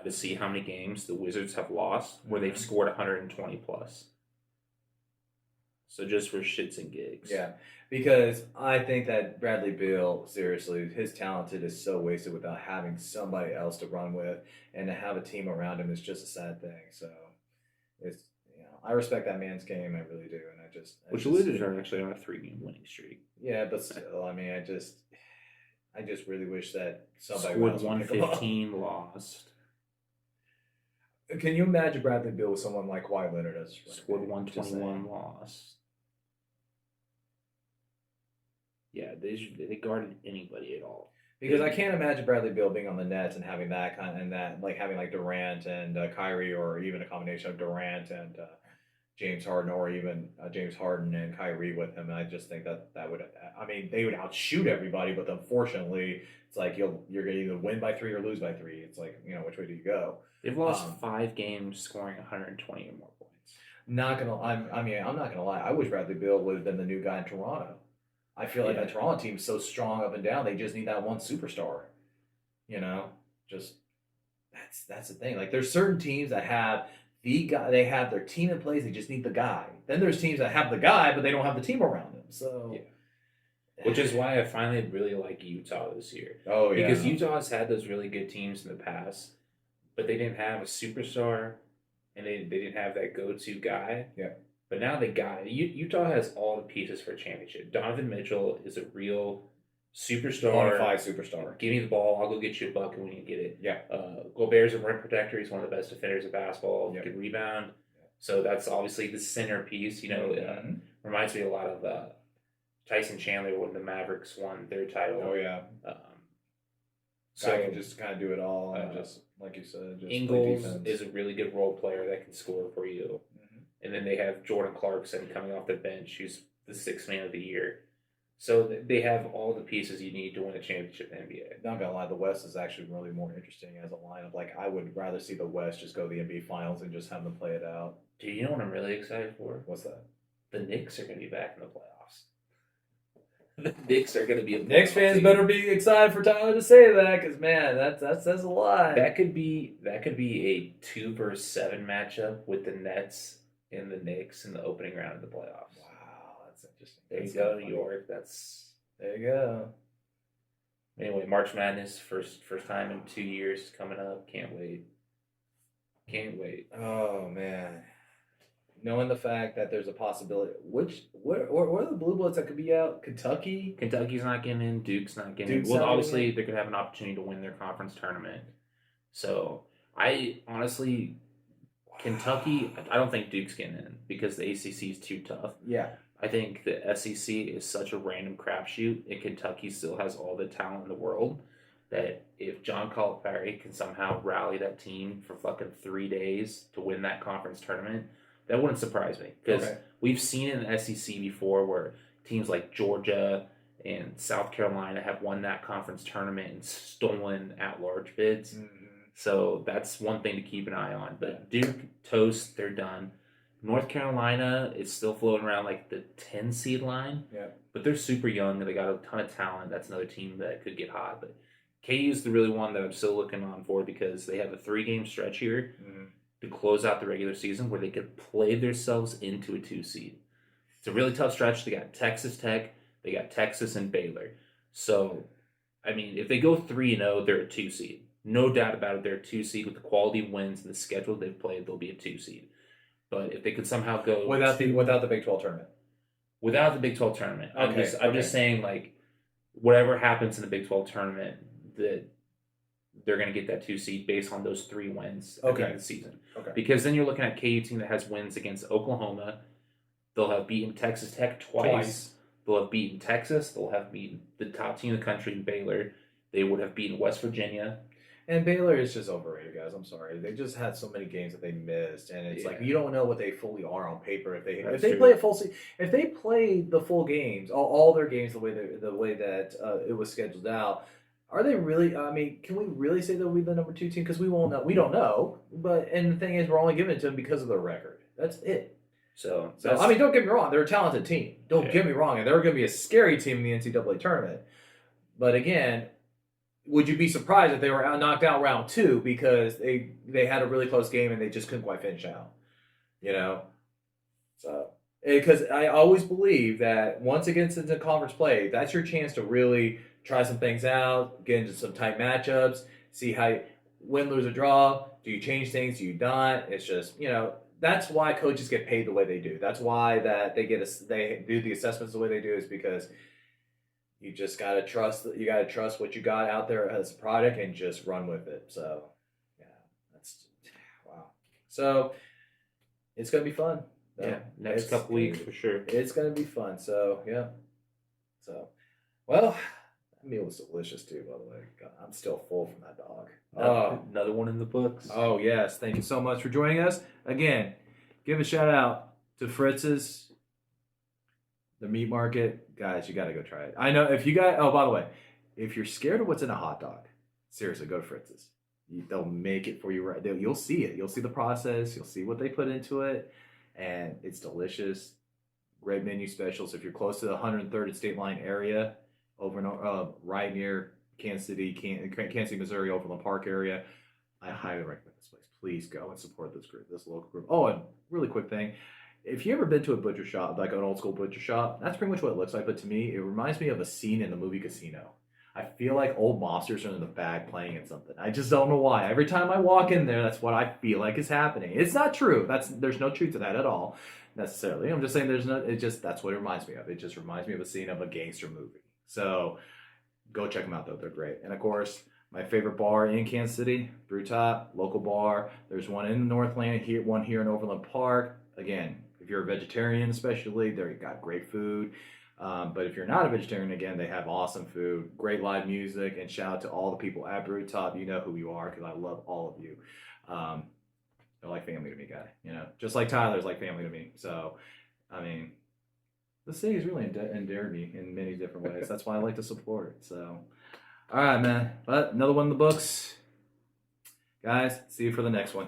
to see how many games the Wizards have lost where they've scored 120 plus. So just for shits and gigs. Yeah, because I think that Bradley Beal, seriously, his talent is so wasted without having somebody else to run with, and to have a team around him is just a sad thing. So it's I respect that man's game, I really do, and Which the Wizards are actually on a 3-game winning streak. Yeah, but still, I mean, I just really wish that somebody scored else 115, lost. Can you imagine Bradley Beal with someone like Kawhi Leonard as scored 121, lost? Yeah, they guarded anybody at all. Because I can't imagine Bradley Beal being on the Nets and having that having like Durant and Kyrie, or even a combination of Durant and James Harden, or even James Harden and Kyrie with him. And I just think that would, I mean, they would outshoot everybody, but unfortunately, it's like you're going to either win by 3 or lose by 3. It's like, which way do you go? They've lost 5 games scoring 120 or more points. I'm not gonna lie. I wish Bradley Beal would have been the new guy in Toronto. I feel like that Toronto team is so strong up and down. They just need that one superstar. Just that's the thing. Like, there's certain teams that have the guy, they have their team in place. They just need the guy. Then there's teams that have the guy, but they don't have the team around him. So, which is why I finally really like Utah this year. Oh yeah, because Utah has had those really good teams in the past, but they didn't have a superstar, and they didn't have that go-to guy. Yeah. But now they got it. Utah has all the pieces for a championship. Donovan Mitchell is a real superstar. Bonafide superstar. Give me the ball. I'll go get you a bucket when you get it. Yeah. Gobert's a rim protector. He's one of the best defenders of basketball. Yeah. He can rebound. Yeah. So that's obviously the centerpiece. Reminds me a lot of Tyson Chandler when the Mavericks won their title. Oh, yeah. So I can just kind of do it all. And just, like you said, just Ingles is a really good role player that can score for you. And then they have Jordan Clarkson coming off the bench, who's the 6th man of the year. So they have all the pieces you need to win a championship in the NBA. Not gonna lie, the West is actually really more interesting as a lineup. Like, I would rather see the West just go to the NBA Finals and just have them play it out. Do you know what I'm really excited for? What's that? The Knicks are going to be back in the playoffs. The Knicks are going to be a Knicks fans team. Better be excited for Tyler to say that, because man, that says a lot. That could be a 2-7 matchup with the Nets and the Knicks in the opening round of the playoffs. Wow, that's interesting. There you go, New York. There you go. Anyway, March Madness, first time in 2 years coming up. Can't wait. Oh man, knowing the fact that there's a possibility. Where are the Blue Bloods that could be out? Kentucky's not getting in. Duke's not getting in. Well, obviously they're gonna have an opportunity to win their conference tournament. So I honestly. Kentucky, I don't think Duke's getting in because the ACC is too tough. Yeah. I think the SEC is such a random crapshoot, and Kentucky still has all the talent in the world that if John Calipari can somehow rally that team for fucking 3 days to win that conference tournament, that wouldn't surprise me. Because we've seen it in the SEC before where teams like Georgia and South Carolina have won that conference tournament and stolen at-large bids. Mm-hmm. So that's one thing to keep an eye on. But Duke, toast, they're done. North Carolina is still floating around like the 10 seed line. Yeah. But they're super young and they got a ton of talent. That's another team that could get hot. But KU is the really one that I'm still looking on for because they have a 3-game stretch here to close out the regular season where they could play themselves into a 2 seed. It's a really tough stretch. They got Texas Tech, they got Texas and Baylor. So, I mean, if they go 3-0, they're a 2 seed. No doubt about it, they're a 2 seed with the quality wins and the schedule they've played. They'll be a 2 seed. But if they could somehow go without the Big 12 tournament, okay, I'm just saying, like, whatever happens in the Big 12 tournament, that they're going to get that 2 seed based on those 3 wins at the end of the season. Okay. Because then you're looking at KU team that has wins against Oklahoma. They'll have beaten Texas Tech twice. They'll have beaten Texas. They'll have beaten the top team in the country in Baylor. They would have beaten West Virginia. And Baylor is just overrated, guys. I'm sorry. They just had so many games that they missed, and it's like you don't know what they fully are on paper if they play a full season. If they play the full games, all their games the way that it was scheduled out, are they really? I mean, can we really say they'll be the number 2 team? Because we won't know. We don't know. And the thing is, we're only giving it to them because of their record. That's it. So I mean, don't get me wrong. They're a talented team. Don't get me wrong, and they're going to be a scary team in the NCAA tournament. But again, would you be surprised if they were knocked out round 2 because they had a really close game and they just couldn't quite finish out? You know, so because I always believe that once it gets into conference play, that's your chance to really try some things out, get into some tight matchups, see how you win, lose, or draw. Do you change things? Do you not? It's just that's why coaches get paid the way they do. That's why that they do the assessments the way they do is because you just gotta trust. You gotta trust what you got out there as a product and just run with it. So yeah, that's wow. So it's gonna be fun. Yeah, next couple weeks for sure. It's gonna be fun. So yeah. So well, that meal was delicious too. By the way, God, I'm still full from that dog. Another one in the books. Oh yes, thank you so much for joining us again. Give a shout out to Fritz'S, the meat market. Guys, you got to go try it. I know if you guys, oh, by the way, if you're scared of what's in a hot dog, seriously, go to Fritz'S. They'll make it for you. Right, you'll see it. You'll see the process. You'll see what they put into it. And it's delicious. Great menu specials. If you're close to the 103rd State Line area, right near Kansas City, Missouri, Overland Park area, I highly recommend this place. Please go and support this group, this local group. Oh, and really quick thing. If you ever been to a butcher shop, like an old school butcher shop, that's pretty much what it looks like. But to me, it reminds me of a scene in the movie Casino. I feel like old mobsters are in the back playing in something. I just don't know why. Every time I walk in there, that's what I feel like is happening. It's not true. There's no truth to that at all, necessarily. I'm just saying that's what it reminds me of. It just reminds me of a scene of a gangster movie. So go check them out, though. They're great. And of course, my favorite bar in Kansas City, BREWTOP, local bar. There's one in Northland, one here in Overland Park. Again, if you're a vegetarian especially, they got great food. But if you're not a vegetarian, again, they have awesome food, great live music, and shout out to all the people at BREWTOP. You know who you are because I love all of you. They're like family to me, guy. Just like Tyler's like family to me. So, I mean, the city has really endeared me in many different ways. That's why I like to support. So, all right, man. But another one in the books. Guys, see you for the next one.